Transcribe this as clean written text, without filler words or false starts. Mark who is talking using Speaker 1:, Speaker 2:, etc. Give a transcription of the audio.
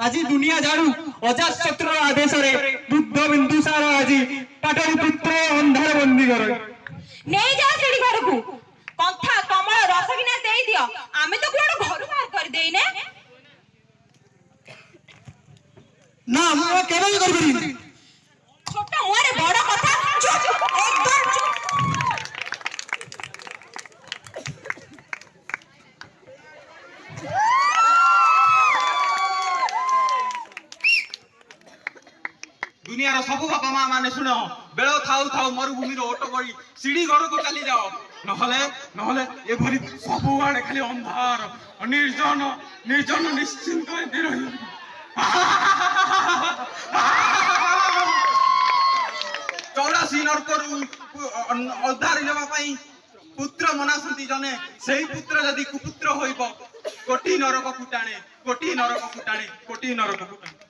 Speaker 1: आज दुनिया जानू अजात शत्रु आदेश बुद्ध बिंदुसार आज पाटलिपुत्र अंधार बंदी कर
Speaker 2: नहीं जा सेठी घर को कंथा कमल रसगिना दे दियो आमे तो कोड घर बाहर कर देई ने
Speaker 1: ना हम केबे कर करी
Speaker 2: छोटा मोरे बड़ कथा चुप एकदम चुप
Speaker 3: दुनिया सब बापा माँ माने सुन बेल थाऊ थाऊ मरुभूमि ओट गड़ी सीढ़ी घर को चली जाओ नहले नहले एभरी सब आड़े खाली अंधार निर्जन निर्जन निश्चिंत चौरासी नरकरू उद्धार नेवाई पुत्र मनासती जने सेही पुत्र यदि कुपुत्र होइब कोटी नरक कुटाणे कोटी नरक कुटाणे कोटी नरक कुटाणे।